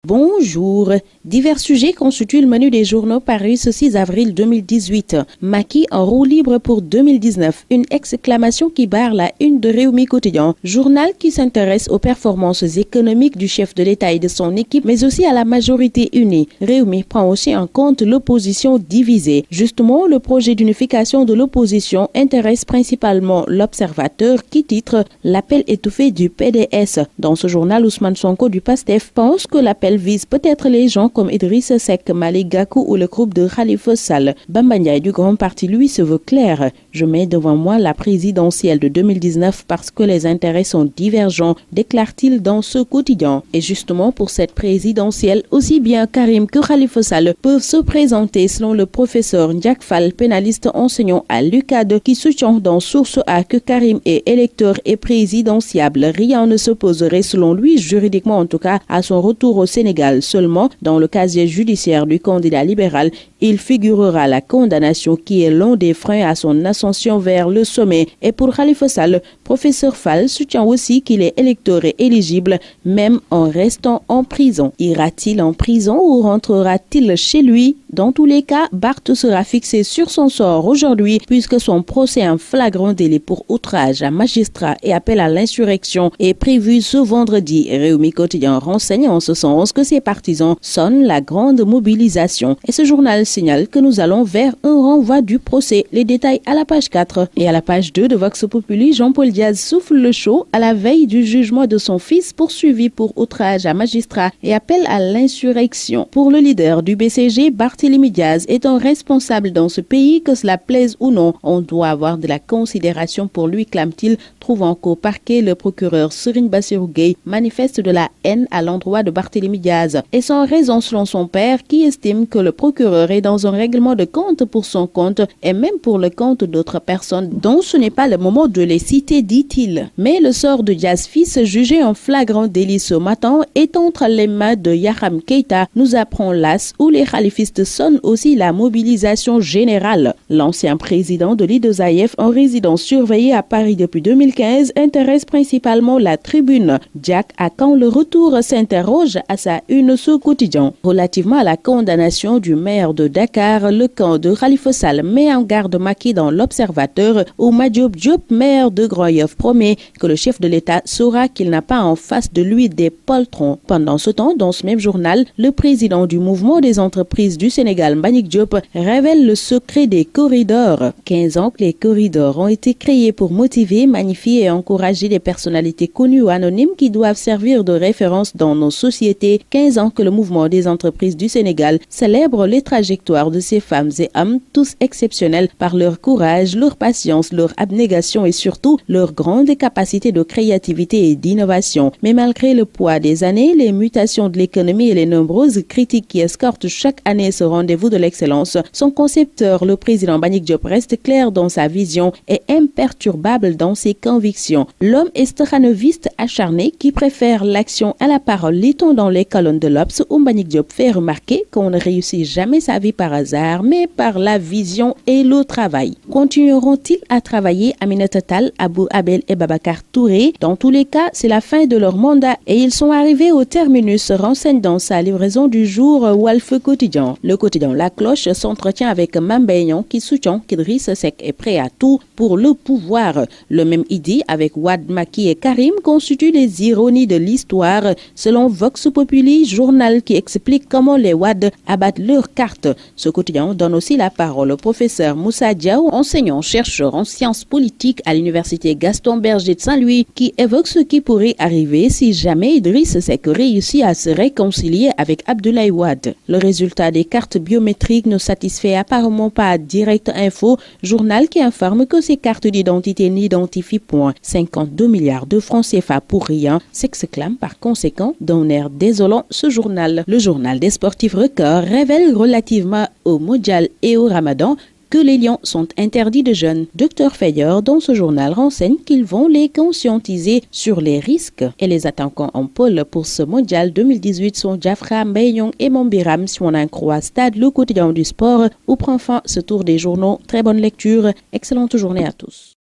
Bonjour. Divers sujets constituent le menu des journaux parus ce 6 avril 2018. Macky en roue libre pour 2019. Une exclamation qui barre la une de Réumi Quotidien. Journal qui s'intéresse aux performances économiques du chef de l'État et de son équipe, mais aussi à la majorité unie. Réumi prend aussi en compte l'opposition divisée. Justement, le projet d'unification de l'opposition intéresse principalement l'Observateur qui titre « L'appel étouffé du PDS ». Dans ce journal, Ousmane Sonko du PASTEF pense que l'appel vise peut-être les gens comme Idrissa Seck, Malick Gakou ou le groupe de Khalifa Sall. Bamba Ndiaye du Grand Parti, lui, se veut clair. Je mets devant moi la présidentielle de 2019 parce que les intérêts sont divergents, déclare-t-il dans ce quotidien. Et justement, pour cette présidentielle, aussi bien Karim que Khalifa Sall peuvent se présenter selon le professeur Ndiak Fall, pénaliste enseignant à l'UCAD, qui soutient dans Source A que Karim est électeur et présidentiable. Rien ne s'opposerait selon lui, juridiquement en tout cas, à son retour au Sénégal. Seulement, dans le casier judiciaire du candidat libéral, il figurera la condamnation qui est l'un des freins à son ascension vers le sommet. Et pour Khalifa Sall, professeur Fall soutient aussi qu'il est électeur et éligible, même en restant en prison. Ira-t-il en prison ou rentrera-t-il chez lui? Dans tous les cas, Barth sera fixé sur son sort aujourd'hui puisque son procès en flagrant délit pour outrage à magistrat et appel à l'insurrection est prévu ce vendredi. Réumi Quotidien renseigne en ce sens que ses partisans sonnent la grande mobilisation. Et ce journal signale que nous allons vers un renvoi du procès. Les détails à la page 4. Et à la page 2 de Vox Populi, Jean-Paul Diaz souffle le chaud à la veille du jugement de son fils poursuivi pour outrage à magistrat et appel à l'insurrection. Pour le leader du BCG, Barthélémy Diaz est un responsable dans ce pays, que cela plaise ou non. On doit avoir de la considération pour lui, clame-t-il, trouvant qu'au parquet, le procureur Serigne Bassirou Gueye manifeste de la haine à l'endroit de Barthélémy Diaz. Et sans raison selon son père, qui estime que le procureur est dans un règlement de compte pour son compte et même pour le compte d'autres personnes dont ce n'est pas le moment de les citer, dit-il. Mais le sort de Diaz fils, jugé en flagrant délit ce matin, est entre les mains de Yaram Keita, nous apprend l'AS, où les khalifistes sonnent aussi la mobilisation générale. L'ancien président de l'IAAF, en résidence surveillée à Paris depuis 2015, intéresse principalement la Tribune. Jack, à quand le retour, s'interroge à sa une sous quotidien. Relativement à la condamnation du maire de Dakar, le camp de Khalifa Sall met en garde Macky dans l'Observateur, où Madiop Diop, maire de Grand-Yoff, promet que le chef de l'État saura qu'il n'a pas en face de lui des poltrons. Pendant ce temps, dans ce même journal, le président du mouvement des entreprises du Sénégal, Mbagnick Diop, révèle le secret des corridors. 15 ans que les corridors ont été créés pour motiver, magnifier et encourager des personnalités connues ou anonymes qui doivent servir de référence dans nos sociétés. 15 ans que le mouvement des entreprises du Sénégal célèbre les trajectoires de ces femmes et hommes, tous exceptionnels par leur courage, leur patience, leur abnégation et surtout leur grande capacité de créativité et d'innovation. Mais malgré le poids des années, les mutations de l'économie et les nombreuses critiques qui escortent chaque année ce rendez-vous de l'excellence, son concepteur, le président Mbagnick Diop, reste clair dans sa vision et imperturbable dans ses convictions. L'homme est stranoviste acharné qui préfère l'action à la parole, lit-on dans les colonnes de l'Obs, où Mbagnick Diop fait remarquer qu'on ne réussit jamais sa vie par hasard, mais par la vision et le travail. Continueront-ils à travailler Aminata Tall, Abou Abel et Babacar Touré? Dans tous les cas, c'est la fin de leur mandat et ils sont arrivés au terminus, renseigne dans sa livraison du jour Walf Quotidien. Le quotidien La Cloche s'entretient avec Mambéignan qui soutient qu'Idrissa Seck est prêt à tout pour le pouvoir. Le même idée avec Wade, Macky et Karim constitue les ironies de l'histoire, selon Vox Populi, journal qui explique comment les Wade abattent leurs cartes. Ce quotidien donne aussi la parole au professeur Moussa Diaw, enseignant-chercheur en sciences politiques à l'université Gaston Berger de Saint-Louis, qui évoque ce qui pourrait arriver si jamais Idrissa Seck réussit à se réconcilier avec Abdoulaye Wade. Le résultat des cartes biométriques ne satisfait apparemment pas Direct Info, journal qui informe que ces cartes d'identité n'identifient point 52 milliards de francs CFA pour rien, s'exclame par conséquent d'un air désolant ce journal. Le journal des sportifs Record révèle relativement au Mondial et au Ramadan que les lions sont interdits de jeûne. Dr Feyer, dans ce journal, renseigne qu'ils vont les conscientiser sur les risques. Et les attaquants en pôle pour ce mondial 2018 sont Diafra, Mbaye et Mombiram, si on en croit Stade, le quotidien du sport, où prend fin ce tour des journaux. Très bonne lecture, excellente journée à tous.